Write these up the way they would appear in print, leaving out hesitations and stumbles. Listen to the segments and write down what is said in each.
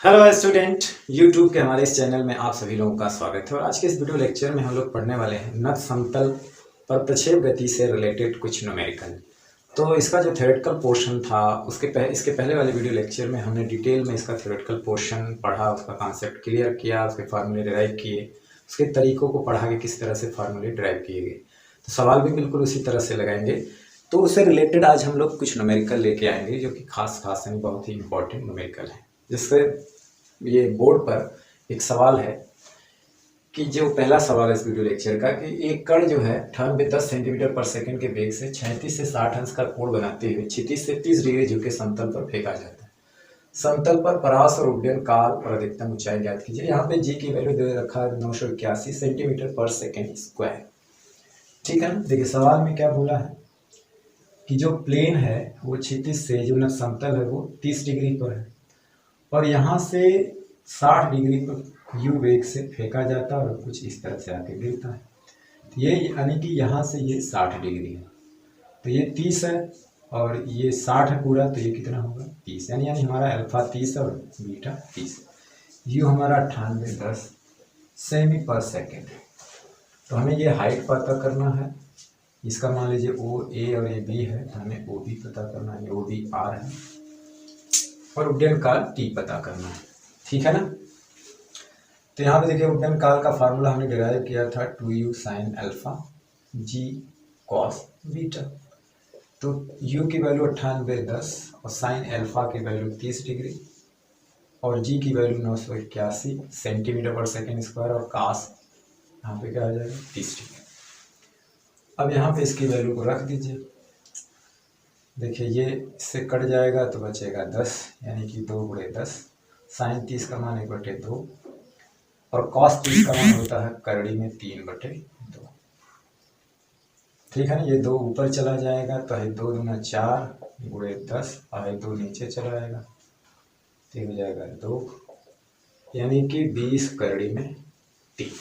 Hello student, YouTube के हमारे इस चैनल में आप सभी लोगों का स्वागत है। और आज के इस वीडियो लेक्चर में हम लोग पढ़ने वाले हैं नत समतल पर प्रक्षेप गति से रिलेटेड कुछ न्यूमेरिकल। तो इसका जो थ्योरेटिकल पोर्शन था इसके पहले वाले वीडियो लेक्चर में हमने डिटेल में इसका थ्योरेटिकल पोर्शन पढ़ा, उसका कॉन्सेप्ट क्लियर किया, उसके फार्मूले डिराइव किए, उसके तरीकों को पढ़ा कि किस तरह से फार्मूले डिराइव किए गए। तो सवाल भी बिल्कुल उसी तरह से लगाएंगे। तो उससे रिलेटेड आज हम लोग कुछ न्यूमेरिकल लेके आएंगे जो कि खास यानी बहुत ही इंपॉर्टेंट न्यूमेरिकल है। जिससे ये बोर्ड पर एक सवाल है कि जो पहला सवाल है इस वीडियो लेक्चर का कि एक कण जो है 10 सेंटीमीटर पर सेकंड के वेग से 36 से 60 अंश का कोण बनाते हुए क्षितिज से 30 डिग्री झुके समतल पर फेंका जाता है। समतल पर परास और उड्डयन काल और अधिकतम ऊंचाई ज्ञात कीजिए। यहाँ पे जी की वैल्यू दे रखा है 981 सेंटीमीटर पर सेकेंड स्क्वायर। ठीक है ना। देखिए सवाल में क्या बोला है कि जो प्लेन है वो क्षितिज से जो न समतल है वो 30 डिग्री पर है और यहाँ से 60 डिग्री पर यू वेग से फेंका जाता है और कुछ इस तरह से आके गिरता है। तो ये यानी कि यहाँ से ये 60 डिग्री है, तो ये 30 है और ये 60 है पूरा, तो ये कितना होगा 30। यानी हमारा अल्फा 30 है और बीटा 30। यू हमारा 98 सेमी पर सेकेंड। तो हमें ये हाइट पता करना है। इसका मान लीजिए ओ ए और ये बी है, तो हमें ओ बी पता करना है। ओ बी आर है और उड्डयन काल टी पता करना है। ठीक है ना। तो यहाँ पे देखिए उड्डयन काल का फार्मूला हमने डिराइव किया था 2u साइन अल्फा जी कॉस बीटा। तो u की वैल्यू 98 और साइन अल्फा की वैल्यू 30 डिग्री और g की वैल्यू 981 सेंटीमीटर पर सेकेंड स्क्वायर और कास यहाँ पे क्या आ जाएगा 30 डिग्री। अब यहाँ पे इसकी वैल्यू को रख दीजिए। देखिए ये इससे कट जाएगा तो बचेगा 10, यानी कि 2 गुणे 10। साइन 30 का मान 1/2 और कॉस 30 का मान होता है करड़ी में 3/2। ठीक है ना। ये 2 ऊपर चला जाएगा तो है 2 दूना 4 गुणे 10 और 2 नीचे चला आएगा तो हो जाएगा 2, यानी कि 20 करड़ी में 3।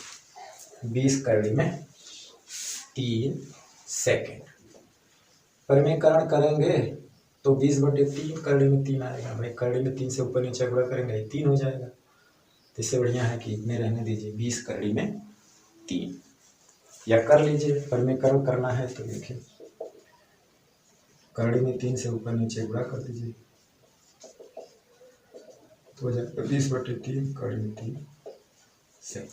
20 करड़ी में 3 सेकेंड। परिमेयकरण करेंगे तो 20/3 करड़ी में 3 आएगा। भाई करड़ी में 3 से ऊपर नीचे गुणा करेंगे 3 हो जाएगा। तो इससे बढ़िया है कि इतने रहने दीजिए 20 करड़ी में 3, या कर लीजिए परिमेयकरण करना है तो देखिए करड़ी में 3 से ऊपर नीचे गुणा कर दीजिए तो हो जाएगा 20/3 करड़ी में 3 सेकेंड।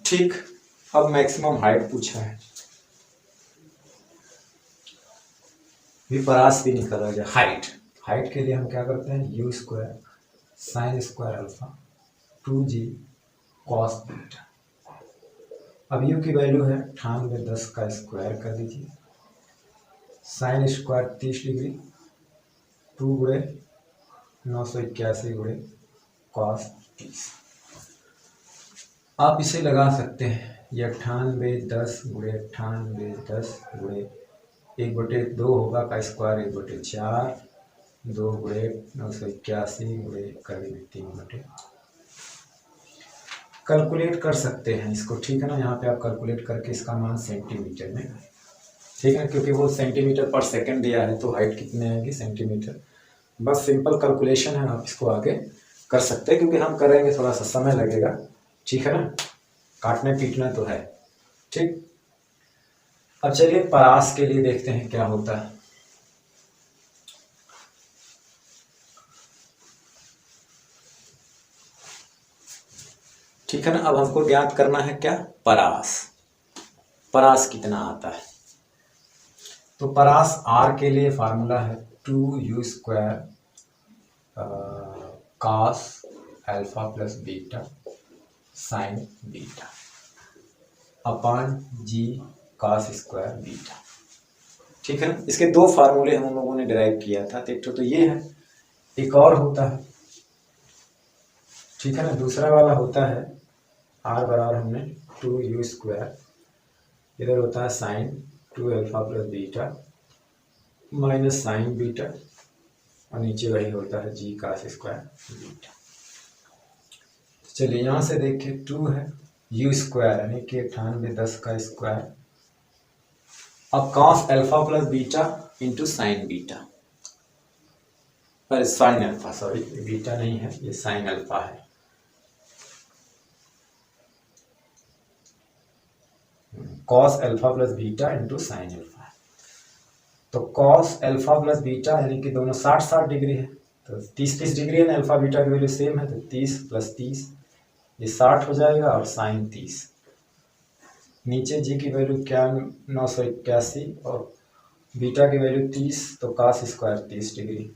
ठीक। अब मैक्सिमम हाइट पूछा है, परास भी निकल रहा है। हाइट के लिए हम क्या करते हैं you square sine square alpha 2g cos beta. अब यू की वैल्यू है 98 का स्क्वायर कर दीजिए। साइन स्क्वायर 30 डिग्री 2 गुणे 981 गुणे कॉस 30। आप इसे लगा सकते हैं। ये 98 गुणे 98 गुणे 1/2 होगा का स्क्वायर 1/4 2 गुणे 981 गुणे करड़ी में 3/। कैलकुलेट कर सकते हैं इसको। ठीक है ना। यहाँ पे आप कैलकुलेट करके इसका मान सेंटीमीटर में, ठीक है, क्योंकि वो सेंटीमीटर पर सेकंड दिया है तो हाइट कितने आएगी सेंटीमीटर। बस सिंपल कैलकुलेशन है, आप इसको आगे कर सकते हैं क्योंकि हम करेंगे थोड़ा सा समय लगेगा। ठीक है ना। काटने पीटना तो है। ठीक। अब चलिए परास के लिए देखते हैं क्या होता है। ठीक है ना। अब हमको ज्ञात करना है क्या परास कितना आता है। तो परास आर के लिए फार्मूला है 2u square cos alpha plus beta sine beta upon g cos square beta. ठीक है ना। इसके 2 फार्मूले हम लोगों ने डिराइव किया था। एक तो ये है, एक और होता है। ठीक है ना। दूसरा वाला होता है आर बराबर हमने 2u स्क्वायर, इधर होता है sine 2 alpha plus beta minus sine beta और नीचे वही होता है जी कॉस स्क्वायर बीटा। चलिए यहाँ से देखिए 2 है u स्क्वायर यानी कि 98 का स्क्वायर। अब cos alpha plus beta into sine beta अरे साइन अल्फा, सॉरी बीटा नहीं है, ये साइन अल्फा है। Cos alpha plus beta into sine alpha. तो कॉस अल्फा प्लस बीटा यानी कि दोनों 60-60 डिग्री है, तो 30-30 डिग्री है ना, अल्फा बीटा की वैल्यू सेम है, तो 30 + 30 ये 60 हो जाएगा, और साइन 30। नीचे जी की वैल्यू क्या 981 और बीटा की वैल्यू 30, तो कास स्क्वायर 30 डिग्री।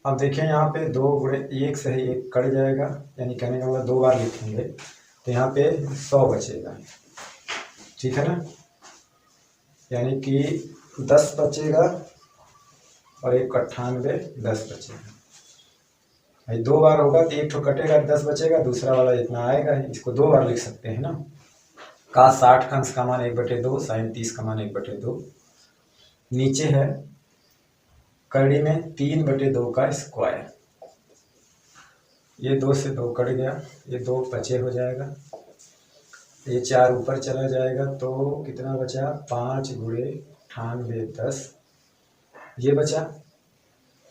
अब देखिए यहाँ पे 2 गुणे 1 से ही 1 कट जाएगा, यानी कहने का मतलब 2 बार लिखेंगे तो यहाँ पे 100 बचेगा, ठीक है ना, यानी कि 10 बचेगा और 1 98, 10 बचेगा। भाई 2 बार होगा तो 1 ठो कटेगा, 10 बचेगा, दूसरा वाला इतना आएगा, इसको 2 बार लिख सकते हैं ना। का 60 का अंश का मान 1/2, साइन 30 का मान 1/2। नीचे है कड़ी में 3/2 का स्क्वायर, ये 2 से 2 कट गया, ये 2 बचे हो जाएगा, ये 4 ऊपर चला जाएगा, तो कितना बचा 5 गुणे 98 10 ये बचा,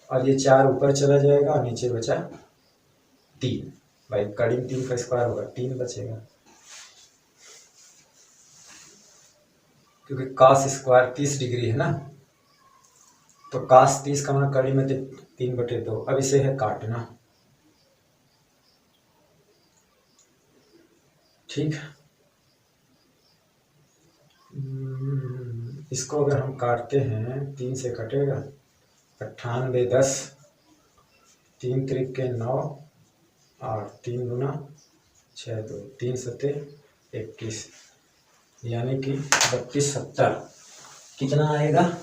और ये 4 ऊपर चला जाएगा और नीचे बचा 3। भाई कड़ी में 3 का स्क्वायर होगा, 3 बचेगा, क्योंकि कास स्क्वायर 30 डिग्री है ना, तो कास 30 का मान कड़ी में 3/2। अब इसे है काटना, ठीक है। इसको अगर हम काटते हैं 3 से कटेगा, 98 10, 3 त्रिक के 9 और 3 गुना 6 2 3 सत्ते 21, यानी कि 32 70 कितना आएगा,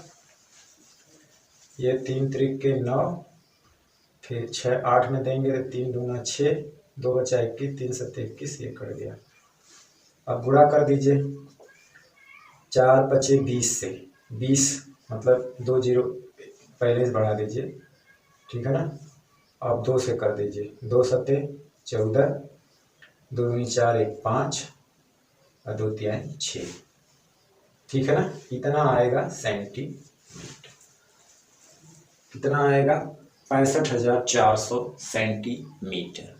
ये 3 त्रिक के 9, फिर 6 8 में देंगे तो 3 दूना 6, 2 बचा 21, 3 सत्ते 21, ये कट गया। अब गुणा कर दीजिए, 4 बचे 20 से, 20 मतलब 2 जीरो पहले से बढ़ा दीजिए, ठीक है ना। अब 2 से कर दीजिए, 2 सत्ते 14, 2 दूनी 4 1 5 और 2 तिहाई 6, ठीक है ना। इतना आएगा सेंटीमीटर, कितना आएगा 65,400 सेंटीमीटर।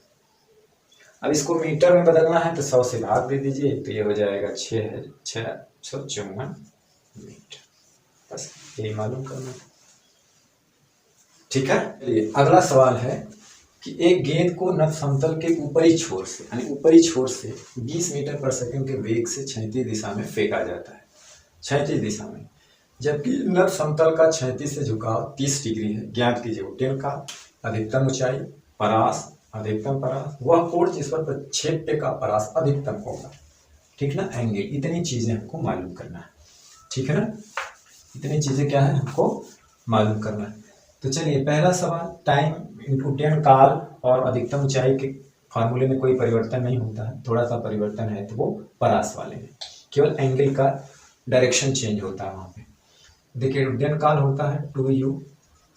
अब इसको मीटर में बदलना है तो 100 से भाग दे दीजिए, तो ये हो जाएगा 6,654 मीटर। बस यही मालूम करना, ठीक है। अगला सवाल है कि एक गेंद को नभ समतल के ऊपरी छोर से, यानी ऊपरी छोर से 20 मीटर पर सेकंड के वेग से क्षैतिज दिशा में फेंका जाता है, क्षैतिज दिशा में, जबकि नभ समतल का क्षैतिज से झुकाव 30 डिग्री है। ज्ञात कीजिए उड्डयन का अधिकतम ऊंचाई, परास, अधिकतम परास, वह कोण जिस पर प्रक्षेप्य का परास अधिकतम होगा, ठीक ना, एंगल। इतनी चीजें हमको मालूम करना है, ठीक है ना, इतनी चीजें क्या है हमको मालूम करना है। तो चलिए पहला सवाल, टाइम उड्डयन काल और अधिकतम ऊंचाई के फार्मूले में कोई परिवर्तन नहीं होता है, थोड़ा सा परिवर्तन है तो वो परास वाले में, केवल एंगल का डायरेक्शन चेंज होता है वहाँ पे। देखिए उड्डयन काल होता है 2u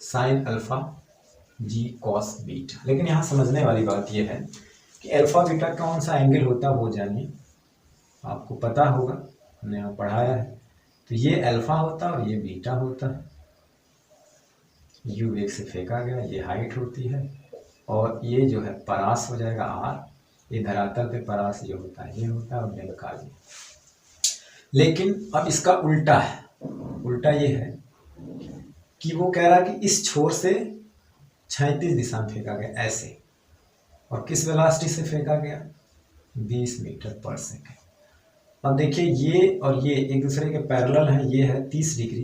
साइन अल्फा जी कॉस बीटा, लेकिन यहाँ समझने वाली बात यह है कि अल्फा बीटा कौन सा एंगल होता है वो जानिए, आपको पता होगा, हमने यहाँ पढ़ाया है। तो ये अल्फा होता है और ये बीटा होता है, यू वेग से फेंका गया, ये हाइट होती है, और ये जो है परास हो जाएगा आर, ये धरातल पे परास जो होता है ये होता है, और उड्डयन काल ये। लेकिन अब इसका उल्टा है, उल्टा ये है कि वो कह रहा है कि इस छोर से क्षैतिज दिशा में फेंका गया ऐसे, और किस वेलोसिटी से फेंका गया 20 मीटर पर सेकेंड। अब देखिए ये और ये एक दूसरे के पैरेलल हैं, ये है 30 डिग्री,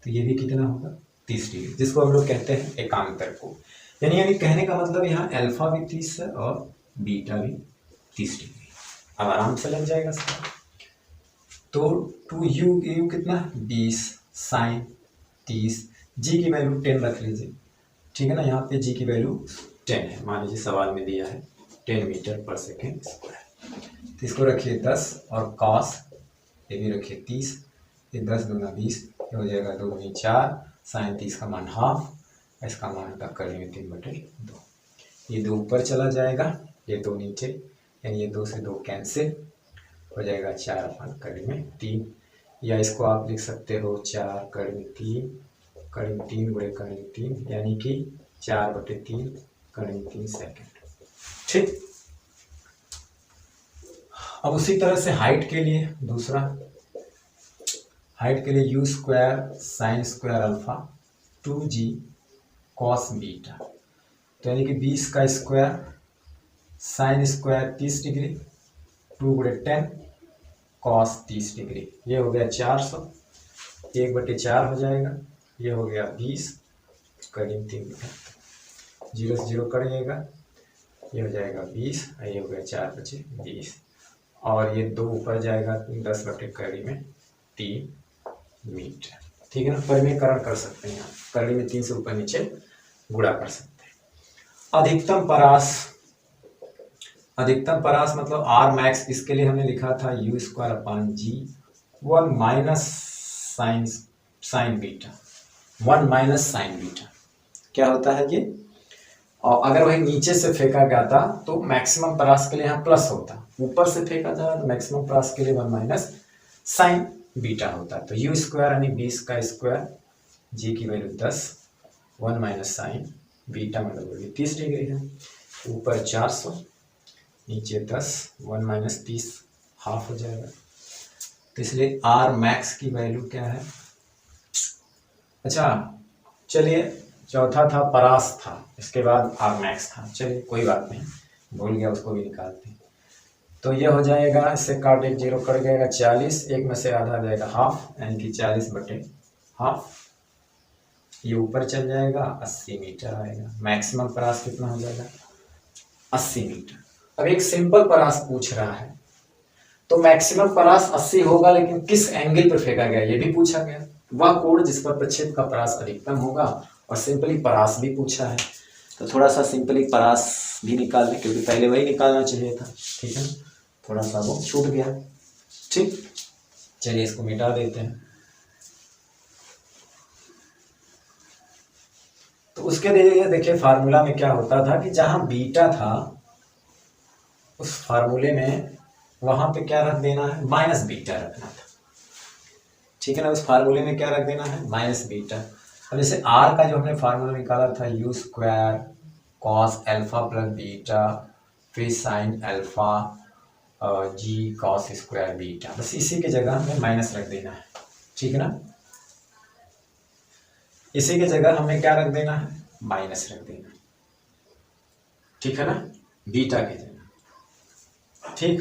तो ये भी कितना होगा 30 डिग्री, जिसको हम लोग कहते हैं एकांतर कोण। यानी कहने का मतलब यहाँ अल्फा भी 30 है और बीटा भी 30 डिग्री। अब आराम से लग जाएगा सर। तो 2u कितना 20 साइन 30, जी की वैल्यू 10 रख लीजिए, ठीक है ना। यहाँ पे जी की वैल्यू 10 है, मान लीजिए सवाल में दिया है 10 मीटर पर सेकेंड स्क्वायर, तो इसको रखिए 10 और कॉस ये भी रखिए 30, ये 10 दूना 20 हो जाएगा 2 दूनी 4, साइन 30 का मान हाफ, इसका मान तक करेंगे 3/2, ये 2 ऊपर चला जाएगा, ये 2 नीचे, यानी ये 2 से 2 कैंसिल हो जाएगा 4 अपन कड़ी में 3, या इसको आप लिख सकते हो 4 कड़ी में 3 करीब 3 गुणे करीब 3 यानी कि 4/3 करीब 3 सेकेंड। ठीक। अब उसी तरह से हाइट के लिए दूसरा, हाइट के लिए you square sine square alpha 2g cos beta, तो यानी कि 20 का स्क्वायर साइन स्क्वायर 30 डिग्री 2 गुणे 10 कॉस 30 डिग्री, ये हो गया 400, 1/4 हो जाएगा, ये हो गया 20 करीब 3 0 से 0 कट जाएगा, ये हो जाएगा 20, ये हो गया 4 बचे 20, और ये 2 ऊपर जाएगा 10/3 मीटर। ठीक है ना, परिमेयकरण कर सकते हैं, आप कड़ी में 3 से ऊपर नीचे गुणा कर सकते हैं। अधिकतम परास मतलब आर मैक्स, इसके लिए हमने लिखा था U square upon G 1 minus sine beta, 1 minus sine beta क्या होता है ये। और अगर वही नीचे से फेंका गया था तो मैक्सिमम परास के लिए यहाँ प्लस होता, ऊपर से फेंका था तो मैक्सिमम परास के लिए 1 माइनस साइन बीटा होता है। तो यू स्क्वायर यानी 20 का स्क्वायर, जी की वैल्यू 10, 1 माइनस साइन बीटा मतलब 30 डिग्री है, ऊपर 400 नीचे 10, 1 माइनस 30 हाफ हो जाएगा, तो इसलिए आर मैक्स की वैल्यू क्या है। अच्छा चलिए, चौथा था परास था, इसके बाद आर मैक्स था, चलिए कोई बात नहीं, भूल गया, उसको भी निकालते हैं। तो ये हो जाएगा, इससे काट 1 0 कट जाएगा 40, एक में से आधा आ जाएगा हाफ, यानी कि 40/हाफ, ये ऊपर चल जाएगा 80 मीटर आएगा। मैक्सिमम परास कितना हो जाएगा 80 मीटर। अब एक सिंपल परास पूछ रहा है, तो मैक्सिमम परास 80 होगा, लेकिन किस एंगल पर फेंका गया ये भी पूछा गया, वह कोण जिस पर प्रक्षेप का परास अधिकतम होगा, और सिंपली परास भी पूछा है, तो थोड़ा सा सिंपली परास भी निकाल लें, क्योंकि पहले वही निकालना चाहिए था। ठीक है, थोड़ा सा वो छूट गया। ठीक, चलिए इसको मिटा देते हैं। तो उसके लिए देखिए फार्मूला में क्या होता था कि जहां बीटा था उस फार्मूले में वहां पे क्या रख देना है, माइनस बीटा रखना था। ठीक है ना, उस फार्मूले में क्या रख देना है, माइनस बीटा। अब जैसे आर का जो हमने फार्मूला निकाला था U square cos alpha plus beta फिर साइन अल्फा जी कॉस स्क्वायर बीटा, बस इसी की जगह हमें माइनस रख देना है। ठीक है ना, इसी की जगह हमें क्या रख देना है, माइनस रख देना। ठीक है ना, बीटा की जगह। ठीक,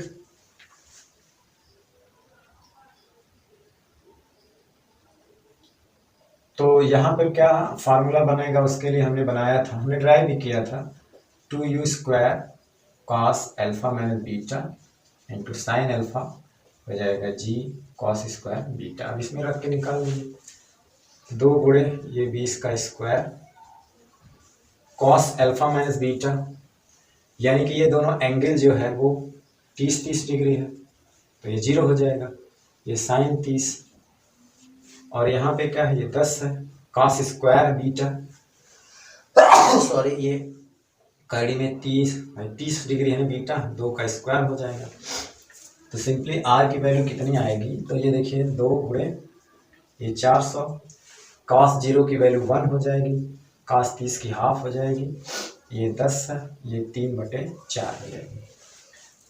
तो यहाँ पर क्या फार्मूला बनेगा, उसके लिए हमने बनाया था, हमने ड्राइव भी किया था, 2u square cos alpha minus beta into sine alpha हो जाएगा जी कॉस स्क्वायर बीटा। अब इसमें रख के निकाल लीजिए, 2 गुणे ये 20 का square cos alpha minus beta, यानी कि ये दोनों एंगल जो है वो 30 डिग्री है, तो ये 0 हो जाएगा, ये साइन 30, और यहाँ पे क्या है, ये 10 है, कॉस स्क्वायर बीटा सॉरी, ये कड़ी में 30 डिग्री है बीटा, 2 का स्क्वायर हो जाएगा। तो सिंपली आर की वैल्यू कितनी आएगी, तो ये देखिए 2 गुणे ये 400, कॉस 0 की वैल्यू 1 हो जाएगी, कॉस 30 की हाफ हो जाएगी, ये 10 है, ये 3/4 हो जाएगी।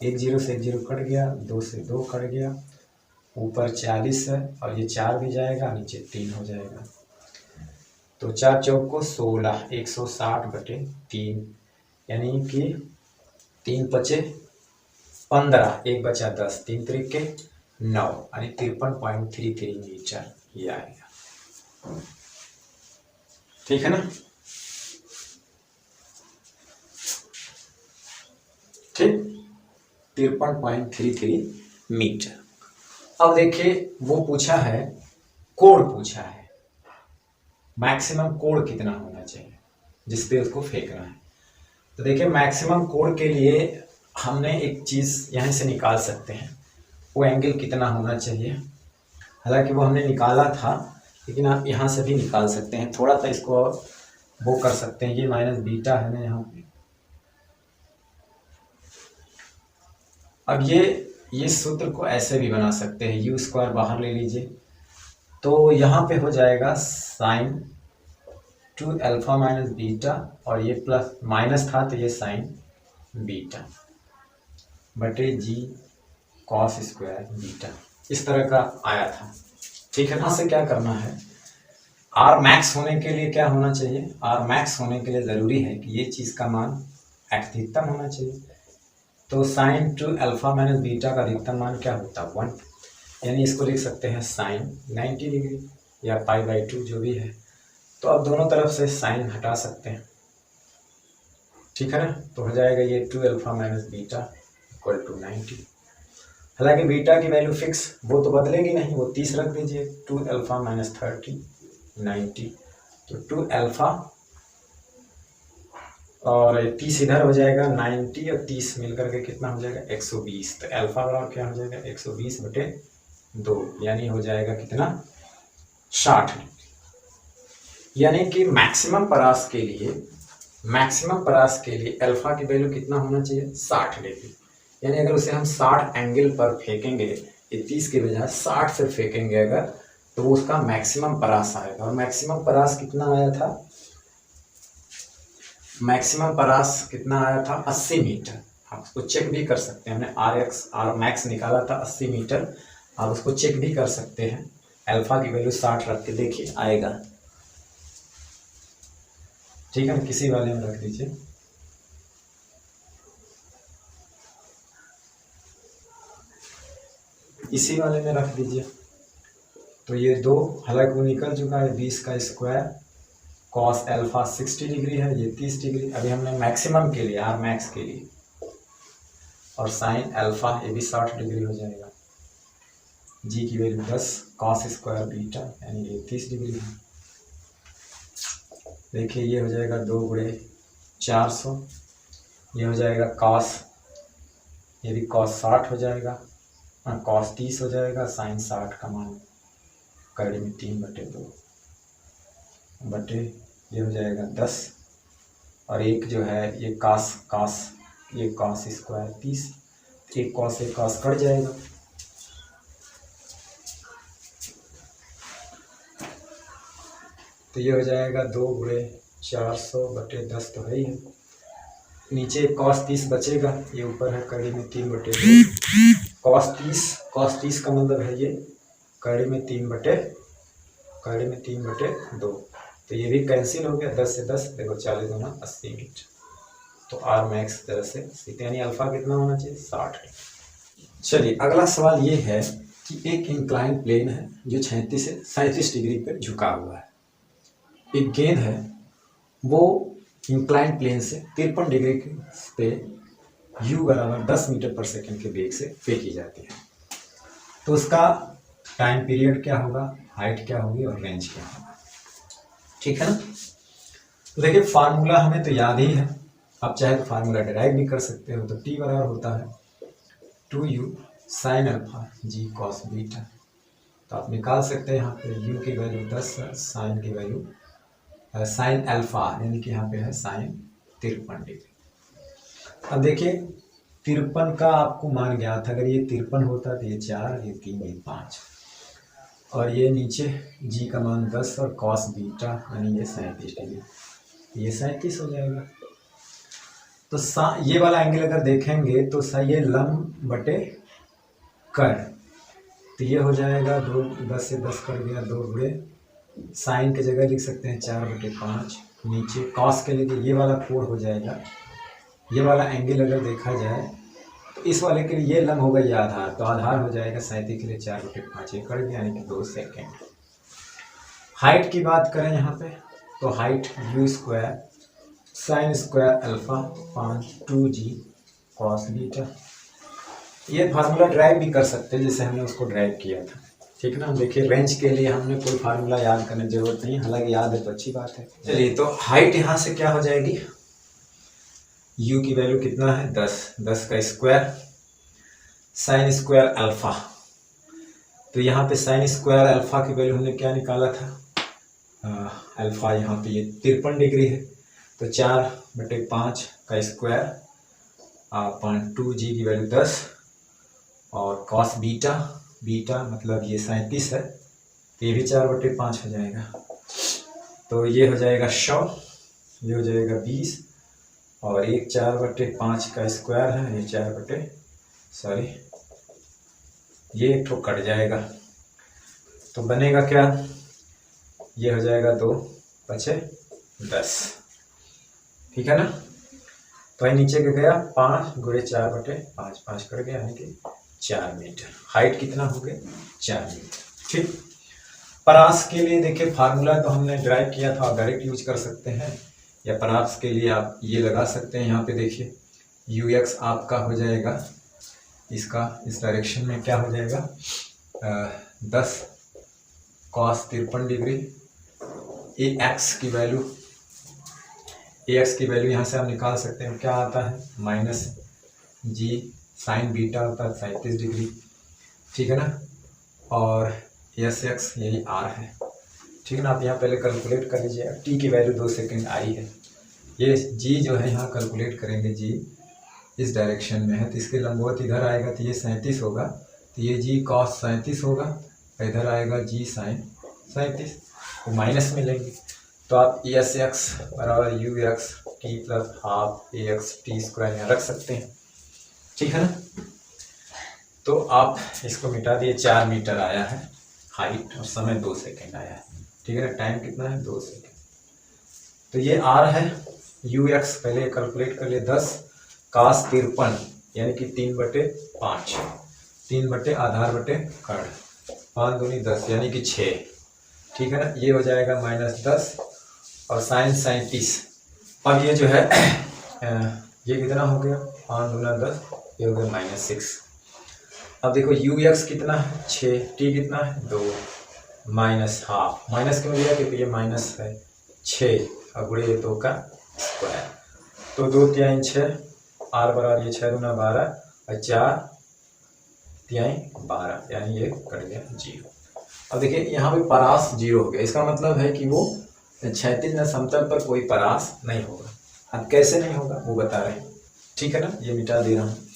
1 0 से 1 0 कट गया, 2 से 2 कट गया, ऊपर 40 है और ये 4 भी जाएगा, नीचे 3 हो जाएगा। तो 4 चौक को 16, 160/3, यानी कि 3 बचे 15, 1 बचा 10, 3 त्रिके 9, यानी 53.33 मीटर ये आएगा। ठीक है ना, ठीक, 53.33 मीटर। अब देखिए वो पूछा है, कोण पूछा है, मैक्सिमम कोण कितना होना चाहिए जिस पे उसको फेंकना है। तो देखिए मैक्सिमम कोण के लिए हमने एक चीज़ यहाँ से निकाल सकते हैं, वो एंगल कितना होना चाहिए। हालांकि वो हमने निकाला था, लेकिन आप यहाँ से भी निकाल सकते हैं, थोड़ा सा इसको वो कर सकते हैं। ये माइनस बीटा है ना यहाँ पे, अब ये सूत्र को ऐसे भी बना सकते हैं, यू स्क्वायर बाहर ले लीजिए, तो यहाँ पे हो जाएगा sign to alpha minus beta, और ये प्लस माइनस था तो ये साइन बीटा बटे जी कॉस स्क्वायर बीटा, इस तरह का आया था। ठीक है, यहाँ से क्या करना है, आर मैक्स होने के लिए क्या होना चाहिए, आर मैक्स होने के लिए ज़रूरी है कि ये चीज़ का मान अधिकतम होना चाहिए। तो sign to alpha minus beta का अधिकतम मान क्या होता है 1, यानी इसको लिख सकते हैं साइन 90 डिग्री या π/2 जो भी है। तो अब दोनों तरफ से साइन हटा सकते हैं, ठीक है ना, तो हो जाएगा ये 2 alpha minus beta equal to 90। हालांकि बीटा की वैल्यू फिक्स वो तो बदलेगी नहीं, वो 30 रख दीजिए, 2 अल्फा माइनस 30 90, तो 2 अल्फा और 30 इधर हो जाएगा 90 और 30 मिलकर के कितना हो जाएगा 120। तो अल्फा बराबर क्या हो जाएगा 120 बटे 2, यानी हो जाएगा कितना 60। यानी कि मैक्सिमम परास के लिए अल्फा की वैल्यू कितना होना चाहिए 60 डिग्री। यानी अगर उसे हम 60 एंगल पर फेंकेंगे, ये 30 के बजाय 60 से फेंकेंगे अगर, तो वो उसका मैक्सिमम परास आएगा। और मैक्सिमम परास कितना आया था, मैक्सिमम परास कितना आया था 80 मीटर। आप उसको चेक भी कर सकते हैं, हमने आर मैक्स निकाला था 80 मीटर, आप उसको चेक भी कर सकते हैं। अल्फा की वैल्यू 60 रख के देखिए आएगा, ठीक है ना, किसी वाले में रख दीजिए। इसी वाले में रख दीजिए, तो ये 2 हालांकि वो निकल चुका है, 20 का स्क्वायर कॉस अल्फा 60 डिग्री है, ये 30 डिग्री। अभी हमने मैक्सिमम के लिए आर मैक्स के लिए, और साइन अल्फा ये भी 60 डिग्री हो जाएगा। जी की वैल्यू 10 कॉस स्क्वायर बीटा, यानी ये 30 डिग्री है। देखिए ये हो जाएगा 2 गुणे 400, ये हो जाएगा कॉस, ये भी कॉस 60 हो जाएगा, कॉस 30 हो जाएगा, साइन 60 का मान कड़ी में 3 बटे 2 बटे ये हो जाएगा 10, और एक जो है ये ये कॉस स्क्वायर 30, एक कॉस कट जाएगा। तो ये हो जाएगा 2 गुणे 400 बटे 10 तो है ही है, नीचे कॉस 30 बचेगा, ये ऊपर है कड़ी में 3 बटे 2, कॉस 30 का मतलब है ये कड़ी में 3 बटे 2, तो ये भी कैंसिल हो गया, 10 से 10 देखो 40 गुना 80 मीटर। तो आर मैक्स तरह से सीधे, यानी अल्फा कितना होना चाहिए 60। चलिए अगला सवाल ये है कि एक इंक्लाइन प्लेन है जो 36 से 37 डिग्री पर झुका हुआ है, एक गेंद है वो इंक्लाइन प्लेन से 53 डिग्री पे u बराबर 10 मीटर पर सेकंड के वेग से फेंकी जाती है। तो उसका टाइम पीरियड क्या होगा, हाइट क्या होगी और रेंज क्या होगा, ठीक है ना। तो देखिए फार्मूला हमें तो याद ही है, आप चाहे तो फार्मूला डिराइव भी कर सकते हो। तो t बराबर होता है 2u साइन अल्फा जी कॉस बीटा, तो आप निकाल सकते हैं यहाँ पे u की वैल्यू 10 है, साइन की वैल्यू साइन अल्फा यानी कि यहाँ पे है साइन 53 डिग्री। अब देखिए 53 का आपको मान ज्ञात था, अगर ये 53 होता तो ये 4, ये 3, ये 5, और ये नीचे जी का मान 10 और कॉस बीटा यानी ये 37 डिग्री, ये 37 हो जाएगा। तो ये वाला एंगल अगर देखेंगे तो ये लंब बटे कर, तो ये हो जाएगा 2, 10 से 10 कर गया 2 गुणे, साइन की जगह लिख सकते हैं 4/5, नीचे कॉस के लिए ये वाला 4 हो जाएगा। ये वाला एंगल अगर देखा जाए तो इस वाले के लिए ये लंब होगा ये आधार, तो आधार हो जाएगा 37 के लिए 4/5, ये कर दिया यानी कि 2 सेकेंड। हाइट की बात करें यहाँ पे तो height u square sine square alpha 2g cos beta, ये फार्मूला ड्राइव भी कर सकते हैं जैसे हमने उसको ड्राइव किया था, ठीक है ना। देखिए रेंज के लिए हमने कोई फार्मूला याद करने की जरूरत नहीं, हालांकि याद है तो अच्छी बात है। चलिए तो हाइट यहाँ से क्या हो जाएगी, u की वैल्यू कितना है 10 का स्क्वायर साइन स्क्वायर अल्फा, तो यहाँ पे साइन स्क्वायर अल्फा की वैल्यू हमने क्या निकाला था, अल्फा यहाँ पे ये 53 डिग्री है, तो 4/5 का स्क्वायर 2g की वैल्यू 10 और कॉस बीटा मतलब ये 37 है, तो ये भी 4/5 हो जाएगा। तो ये हो जाएगा 100, ये हो जाएगा 20 और एक 4/5 का स्क्वायर है, ये 4 सॉरी ये एक ठो कट जाएगा तो बनेगा क्या, ये हो जाएगा 2×5 = 10, ठीक है ना। तो ये नीचे का गया 5 × 4/5, 5 कट गया यानी कि 4 मीटर। हाइट कितना हो गया, 4 मीटर, ठीक। परास के लिए देखिए फार्मूला तो हमने ड्राइव किया था, डायरेक्ट यूज कर सकते हैं, या परास के लिए आप ये लगा सकते हैं। यहाँ पे देखिए ux आपका हो जाएगा, इसका इस डायरेक्शन में क्या हो जाएगा 10 cos 53 डिग्री। ax की वैल्यू यहाँ से आप निकाल सकते हैं, क्या आता है -g sin बीटा होता है 37 डिग्री, ठीक है ना। और sx यही r है, ठीक है ना। आप यहाँ पहले कैलकुलेट कर लीजिए, t की वैल्यू 2 सेकंड आई है। ये g जो है यहाँ कैलकुलेट करेंगे, g इस डायरेक्शन में है तो इसके लंबवत इधर आएगा तो ये 37 होगा, तो ये g cos 37 होगा, इधर आएगा g sin 37, तो माइनस में लेंगे तो आप sx बराबर ux t + ½ ax t² यहाँ रख सकते हैं, ठीक है ना। तो आप इसको मिटा दिए, 4 मीटर आया है हाइट और समय 2 सेकंड आया है, ठीक है ना। टाइम कितना है 2 सेकंड। तो ये r है, ux पहले कैलकुलेट कर लिए 10 cos 53 यानी कि 3/5, 3 आधार बटे कर्ण, 5 दूनी 10 यानी कि 6, ठीक है ना। ये हो जाएगा -10 और sin 37। अब ये जो है ये कितना हो गया 5 दूना 10, ये हो गया -6। अब देखो ux कितना है 6, t कितना है 2, -½ माइनस क्यों लिया क्योंकि ये माइनस है 6 और गुणे 2 का स्क्वायर, तो 2 × 6 r बराबर ये 6 दूना 12 और 4 × 12 यानी ये कट गया 0। अब देखिए यहाँ पे परास 0 हो गया, इसका मतलब है कि वो क्षैतिज न समतल पर कोई परास नहीं होगा। अब कैसे नहीं होगा वो बता रहे हैं, ठीक है ना। ये मिटा दे रहा हूँ।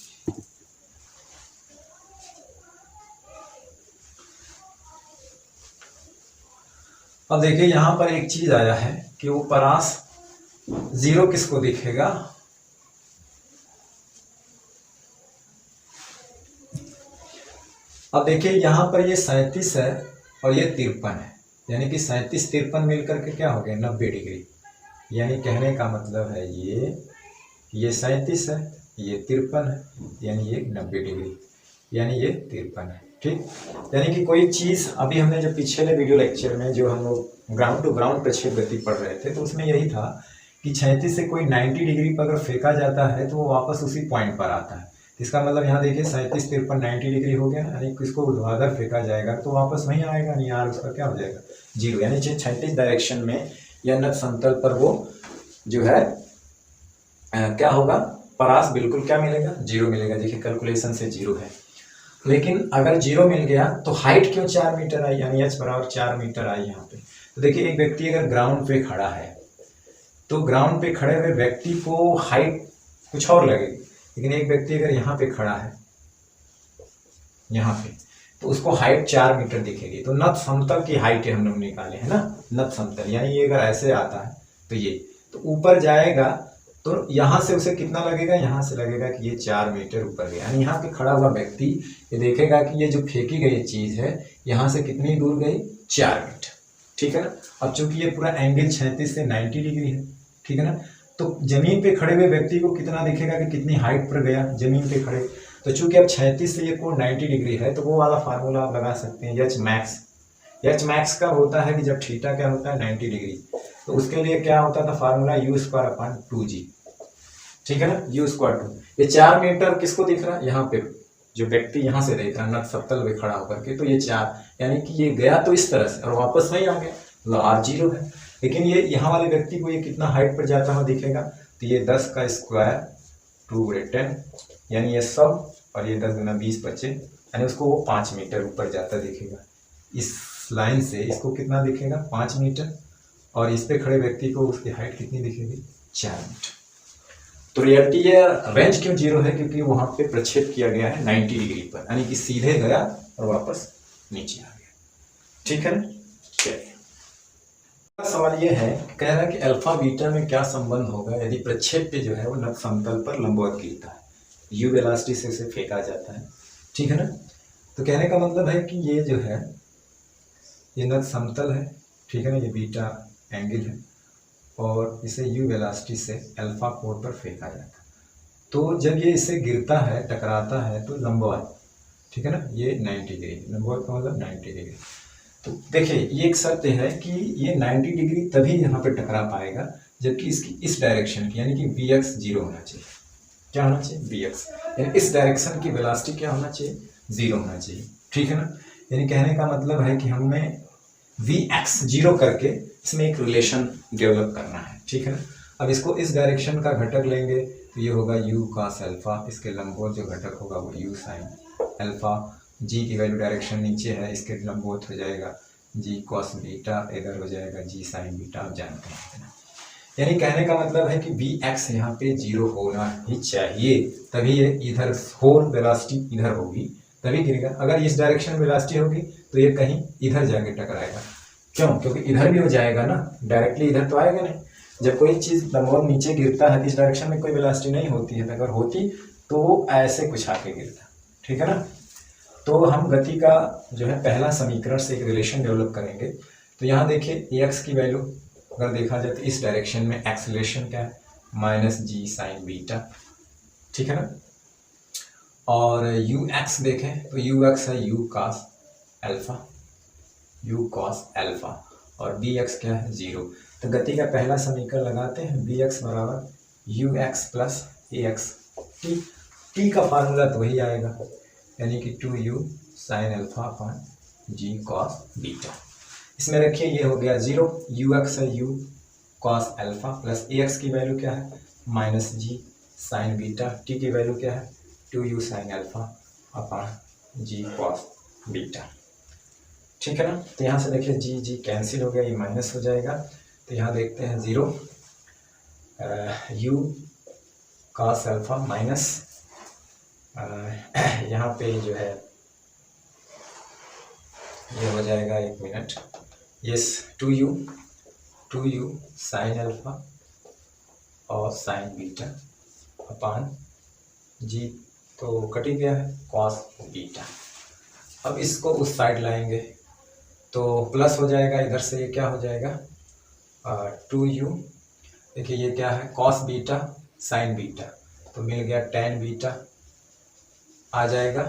अब देखिए यहाँ पर एक चीज आया है कि वो परास 0 किसको दिखेगा, अब देखिए यहाँ पर ये 37 है और ये 53 है, यानी कि 37 53 मिलकर के क्या हो गया 90 डिग्री। यानी कहने का मतलब है ये 37 है, ये 53 है, यानी ये 90 डिग्री, यानी ये 53 है, ठीक। यानी कि कोई चीज़ अभी हमने जो पिछले वीडियो लेक्चर में जो हम लोग ग्राउंड टू ग्राउंड प्रक्षेप गति पढ़ रहे थे, तो उसमें यही था कि 37 से कोई 90 डिग्री पर अगर फेंका जाता है तो वो वापस उसी पॉइंट पर आता है। इसका मतलब यहाँ देखिए 37 53 90 डिग्री हो गया, यानी किसको ऊर्ध्वाधर फेंका जाएगा तो वापस वहीं आएगा, यानी यार उसका क्या हो जाएगा 0। यानी 36 डायरेक्शन में या नत समतल पर वो जो है क्या होगा परास बिल्कुल क्या मिलेगा 0 मिलेगा। देखिए कैलकुलेशन से 0 है, लेकिन अगर 0 मिल गया तो हाइट क्यों 4 मीटर आई, यानी h बराबर 4 मीटर आई यहाँ पे। तो देखिए एक व्यक्ति अगर ग्राउंड पे खड़ा है तो ग्राउंड पे खड़े हुए व्यक्ति को हाइट कुछ और लगेगी, लेकिन एक व्यक्ति अगर यहाँ पे खड़ा है यहाँ पे तो उसको हाइट 4 मीटर दिखेगी। तो नत समतल की हाइट हम लोग निकाले है ना, नत समतल यानी ये अगर ऐसे आता है तो ये तो ऊपर जाएगा तो यहाँ से उसे कितना लगेगा, यहाँ से लगेगा कि ये 4 मीटर ऊपर गया। यानी यहाँ पे खड़ा हुआ व्यक्ति ये देखेगा कि ये जो फेंकी गई चीज है यहाँ से कितनी दूर गई 4 मीटर, ठीक है ना। अब चूंकि ये पूरा एंगल 36 से 90 डिग्री है, ठीक है ना, तो जमीन पे खड़े हुए व्यक्ति को कितना दिखेगा कि कितनी हाइट पर गया जमीन पे खड़े। तो चूंकि अब 36 से ये कोण 90 डिग्री है तो वो वाला फार्मूला आप लगा सकते हैं एच मैक्स। एच मैक्स का होता है कि जब थीटा क्या होता है 90 डिग्री, तो उसके लिए क्या होता था फार्मूला u²/2g, ठीक है ना, u²2। ये 4 मीटर किसको दिख रहा है यहाँ पे जो व्यक्ति यहाँ से देख रहा है नत समतल में खड़ा होकर के, तो ये 4 यानी कि ये गया तो इस तरह से और वापस नहीं आ गया, मतलब r0 है। लेकिन ये यहाँ वाले व्यक्ति को ये कितना हाइट पर जाता हुआ दिखेगा, तो ये 10 का स्क्वायर 2/10 यानी ये सब, और ये 10 गुना 20 बचे, यानी उसको वो 5 मीटर ऊपर जाता दिखेगा। इस लाइन से इसको कितना दिखेगा 5 मीटर, और इस पे खड़े व्यक्ति को उसकी हाइट कितनी दिखेगी 4 मीटर। तो रियलिटी ये रेंज क्यों 0 है, क्योंकि वहां पे प्रक्षेप किया गया है 90 डिग्री पर, यानी कि सीधे गया और वापस नीचे आ गया, ठीक है ना। चलिए सवाल ये है, कह रहा है कि अल्फा बीटा में क्या संबंध होगा यदि प्रक्षेप पे जो है वो नक्ष समतल पर लंबवत गिरता है, यू वेलोसिटी से उसे फेंका जाता है, ठीक है ना। तो कहने का मतलब है कि ये जो है ये नक्ष समतल है, ठीक है ना, ये बीटा एंगल है और इसे यू वेलोसिटी से अल्फा कोण पर फेंका जाता है। तो जब ये इससे गिरता है, टकराता है, तो लंबवत, ठीक है ना, ये 90 डिग्री, लंबवत का मतलब 90 डिग्री। तो देखिए ये एक शर्त है कि ये 90 डिग्री तभी यहाँ पे टकरा पाएगा जबकि इसकी इस डायरेक्शन की यानी कि Vx 0 होना चाहिए। क्या होना चाहिए? Vx, यानी इस डायरेक्शन की वेलोसिटी क्या होना चाहिए? 0 होना चाहिए, ठीक है ना। यानी कहने का मतलब है कि हमें Vx 0 करके इसमें एक रिलेशन डेवलप करना है, ठीक है ना। अब इसको इस डायरेक्शन का घटक लेंगे तो ये होगा u cos अल्फा, इसके लंबवत जो घटक होगा वो u sin अल्फा, g की वैल्यू डायरेक्शन नीचे है, इसके लंबवत हो जाएगा g cos बीटा, इधर हो जाएगा g sin बीटा, आप जानते हैं। यानी कहने का मतलब है कि Vx यहाँ पे 0 होना ही चाहिए, तभी ये इधर होल वेलोसिटी इधर होगी तभी गिरेगा। अगर इस डायरेक्शन में वेलोसिटी होगी तो ये कहीं इधर जाके टकराएगा। क्यों? क्योंकि इधर भी हो जाएगा ना, डायरेक्टली इधर तो आएगा नहीं। जब कोई चीज़ लंबवत नीचे गिरता है इस डायरेक्शन में कोई वेलोसिटी नहीं होती है, अगर होती तो वो ऐसे कुछ आके गिरता, ठीक है ना। तो हम गति का जो है पहला समीकरण से एक रिलेशन डेवलप करेंगे। तो यहाँ देखिए एक्स की वैल्यू अगर देखा जाए तो इस डायरेक्शन में एक्सेलरेशन क्या है? माइनस जी साइन बीटा, ठीक है ना। और यू एक्स देखें तो यू एक्स है you cos alpha, you cos alpha, और बी एक्स क्या है? 0। तो गति का पहला समीकरण लगाते हैं, बी एक्स बराबर you X plus A X, T का फार्मूला तो वही आएगा यानी कि 2u sine alpha upon g cos beta. इसमें रखिए ये हो गया 0, यू एक्स है you cos alpha plus A x की वैल्यू क्या है? माइनस जी साइन बीटा, टी की वैल्यू क्या है? 2u sine alpha upon g cos beta, ठीक है ना। तो यहाँ से देखिए जी जी कैंसिल हो गया, ये माइनस हो जाएगा। तो यहाँ देखते हैं 0 यू कॉस अल्फा माइनस यहाँ पे जो है ये हो जाएगा, एक minute, yes 2u sine alpha और साइन बीटा अपान जी, तो कट ही गया है कॉस बीटा। अब इसको उस साइड लाएंगे तो प्लस हो जाएगा, इधर से ये क्या हो जाएगा 2u, देखिए ये क्या है कॉस बीटा साइन बीटा, तो मिल गया टेन बीटा आ जाएगा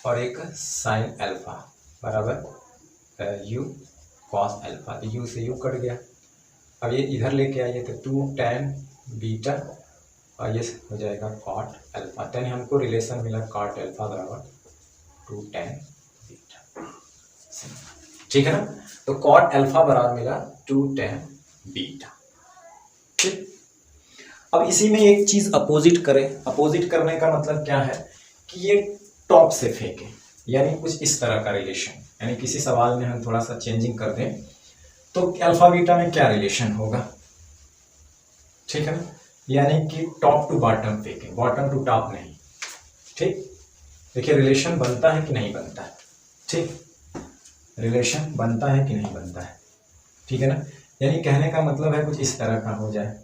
और एक साइन अल्फा बराबर यू कॉस अल्फा, तो यू से यू कट गया। अब ये इधर लेके आइए तो 2 tan बीटा और ये हो जाएगा कॉट अल्फा, यानी हमको रिलेशन मिला कॉट अल्फा बराबर 2 tan बीटा, ठीक है ना। तो कॉट अल्फा बराबर मिला 2 tan बीटा, ठीक। अब इसी में एक चीज अपोजिट करें, अपोजिट करने का मतलब क्या है कि ये टॉप से फेंके, यानी कुछ इस तरह का रिलेशन, यानी किसी सवाल में हम थोड़ा सा चेंजिंग कर दें तो अल्फा बीटा में क्या रिलेशन होगा, ठीक है ना, यानी कि टॉप टू बॉटम फेंके, बॉटम टू टॉप नहीं, ठीक। देखिए रिलेशन बनता है कि नहीं बनता है, ठीक, रिलेशन बनता है कि नहीं बनता है, ठीक है ना। यानी कहने का मतलब है कुछ इस तरह का हो जाए,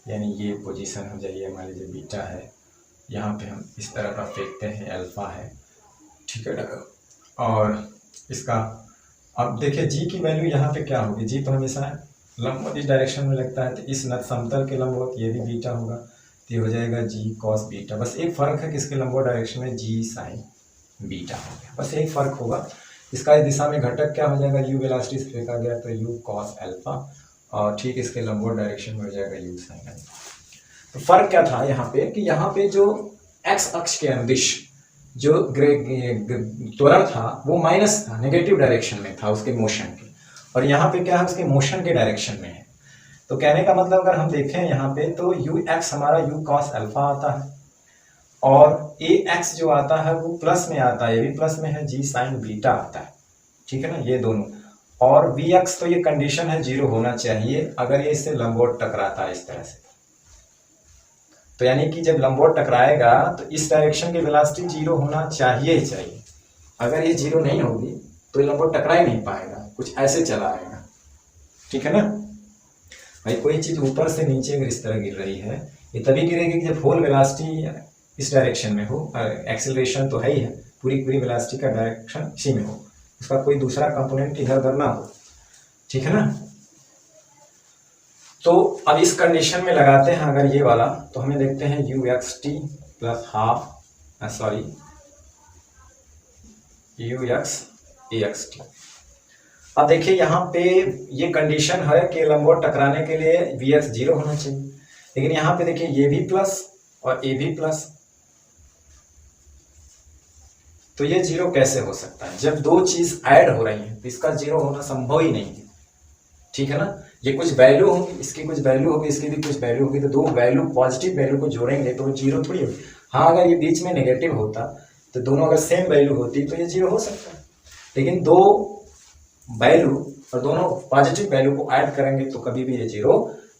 यानी ये पोजीशन हो जाए, मान लीजिए बीटा है, यहाँ पे हम इस तरह का फेंकते हैं, अल्फा है, ठीक है ना। और इसका अब देखिए जी की वैल्यू यहाँ पे क्या होगी, जी तो हमेशा लंबवत इस डायरेक्शन में लगता है, तो इस समतल के लंबवत ये भी बीटा होगा, तो ये हो जाएगा जी कॉस बीटा। बस एक फ़र्क है कि इसके लंबवत डायरेक्शन में जी साइन बीटा हो गया, बस एक फ़र्क होगा। इसका इस दिशा में घटक क्या हो जाएगा, यू वेलोसिटी से फेंका गया तो यू कॉस अल्फा, और ठीक इसके लंबवत डायरेक्शन में हो जाएगा यू साइन अल्फा। तो फ़र्क क्या था यहाँ पे कि यहाँ पे जो एक्स अक्ष के अनुदिश जो त्वरण था वो माइनस था, नेगेटिव डायरेक्शन में था उसके मोशन के, और यहाँ पे क्या है उसके मोशन के डायरेक्शन में है। तो कहने का मतलब अगर हम देखें यहाँ पे तो यू एक्स हमारा यू कॉस अल्फा आता है, और ए एक्स जो आता है वो प्लस में आता है, ये भी प्लस में है, जी साइन बीटा आता है, ठीक है ना, ये दोनों। और वी एक्स तो ये कंडीशन है 0 होना चाहिए अगर ये इससे लंबवत टकराता है इस तरह से, तो यानी कि जब लंबवत टकराएगा तो इस डायरेक्शन की वेलोसिटी 0 होना चाहिए ही चाहिए। अगर ये 0 नहीं होगी तो ये लंबवत टकरा ही नहीं पाएगा, कुछ ऐसे चला आएगा, ठीक है ना भाई। कोई चीज़ ऊपर से नीचे अगर इस तरह गिर रही है, ये तभी गिरेगी कि जब होल वेलोसिटी इस डायरेक्शन में हो, एक्सेलरेशन तो है ही है, पूरी पूरी वेलोसिटी का डायरेक्शन इसी में हो, उसका कोई दूसरा कंपोनेंट इधर उधर ना हो, ठीक है ना। तो अब इस कंडीशन में लगाते हैं अगर ये वाला, तो हमें देखते हैं you X T plus half sorry you x A X T. अब देखिए यहाँ पे ये कंडीशन है कि लंबवत टकराने के लिए वी एक्स 0 होना चाहिए, लेकिन यहाँ पे देखिए ये भी प्लस और ए भी प्लस, तो ये 0 कैसे हो सकता है? जब दो चीज ऐड हो रही है तो इसका 0 होना संभव ही नहीं है, ठीक है ना। ये कुछ वैल्यू होगी, इसकी कुछ वैल्यू होगी, इसकी भी कुछ वैल्यू होगी, तो दो वैल्यू पॉजिटिव वैल्यू को जोड़ेंगे तो 0 थोड़ी होगी। हाँ अगर ये बीच में नेगेटिव होता तो दोनों अगर सेम वैल्यू होती तो ये 0 हो सकता है, लेकिन दो वैल्यू और दोनों पॉजिटिव वैल्यू को ऐड करेंगे तो कभी भी ये 0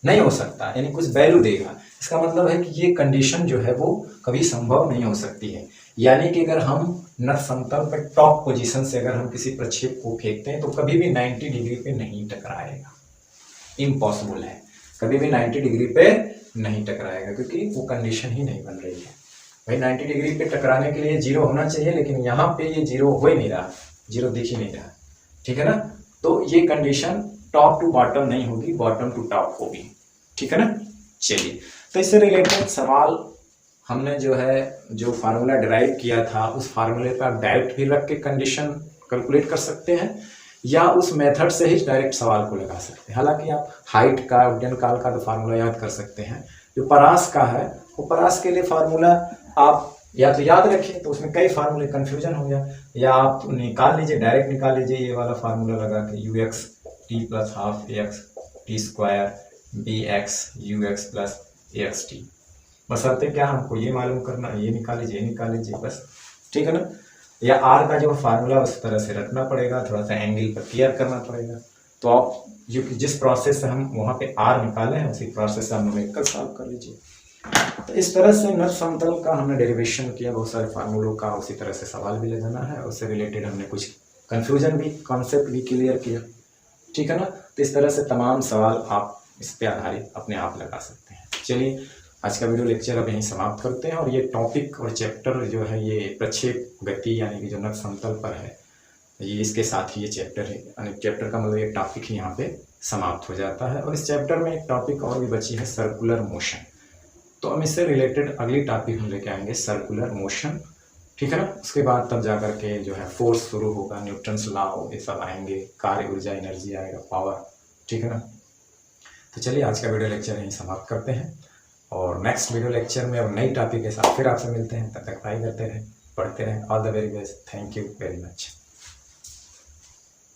नहीं हो सकता, यानी कुछ वैल्यू देगा। इसका मतलब है कि ये कंडीशन जो है वो कभी संभव नहीं हो सकती है। यानी कि अगर हम नट समतल पर टॉप पोजीशन से अगर हम किसी प्रक्षेप को फेंकते हैं तो कभी भी 90 डिग्री पे नहीं टकराएगा, इम्पॉसिबल है, कभी भी 90 डिग्री पे नहीं टकराएगा, क्योंकि वो कंडीशन ही नहीं बन रही है। भाई 90 डिग्री पे टकराने के लिए 0 होना चाहिए, लेकिन यहाँ पे ये 0 हो ही नहीं रहा, 0 दिख ही नहीं रहा, ठीक है ना। तो ये कंडीशन टॉप टू बॉटम नहीं होगी, बॉटम टू टॉप होगी, ठीक है ना। चलिए, तो इससे रिलेटेड सवाल हमने जो फार्मूला डिराइव किया था उस फार्मूले पर डायरेक्ट भी रख के कंडीशन कैलकुलेट कर सकते हैं, या उस मेथड से ही डायरेक्ट सवाल को लगा सकते हैं। हालांकि आप हाइट का, उड्डयन काल का तो फार्मूला याद कर सकते हैं। जो परास का है वो परास के लिए फार्मूला आप या तो याद रखें तो उसमें कई फार्मूले कन्फ्यूजन हो गया, या आप निकाल लीजिए, डायरेक्ट निकाल लीजिए ये वाला फार्मूला लगा के U X T plus half A X T square B X U X plus A X T. बशर्ते क्या हमको ये मालूम करना, ये निकाल लीजिए बस, ठीक है ना। या आर का जो फार्मूला उस तरह से रखना पड़ेगा, थोड़ा सा एंगल पर क्लियर करना पड़ेगा। तो आप जिस प्रोसेस से हम वहाँ पे आर निकाले हैं उसी प्रोसेस से हम न्यूमेरिकल सॉल्व कर लीजिए। तो इस तरह से नट समतल का हमने डेरिवेशन किया, बहुत सारे फार्मूलों का, उसी तरह से सवाल भी लगाना है, उससे रिलेटेड हमने कुछ कन्फ्यूजन भी, कॉन्सेप्ट भी क्लियर किया, ठीक है ना। तो इस तरह से तमाम सवाल आप इस पर आधारित अपने आप लगा सकते हैं। चलिए आज का वीडियो लेक्चर अब यहीं समाप्त करते हैं, और ये टॉपिक और चैप्टर जो है ये प्रक्षेप गति यानी कि जो नट समतल पर है, ये इसके साथ ही ये चैप्टर है, यानी चैप्टर का मतलब ये टॉपिक ही यहाँ पे समाप्त हो जाता है। और इस चैप्टर में एक टॉपिक और भी बची है, सर्कुलर मोशन। तो हम इससे रिलेटेड अगली टॉपिक हम लेके आएंगे सर्कुलर मोशन, ठीक है ना। उसके बाद तब जा करके जो है फोर्स शुरू होगा, न्यूटन्स लॉ ये सब आएंगे, कार्य ऊर्जा एनर्जी आएगा, पावर, ठीक है ना। तो चलिए आज का वीडियो लेक्चर यहीं समाप्त करते हैं, और नेक्स्ट वीडियो लेक्चर में अब नई टॉपिक के साथ फिर आपसे मिलते हैं। तब तक पढ़ाई करते रहें, पढ़ते रहें। All the very best, thank you very much.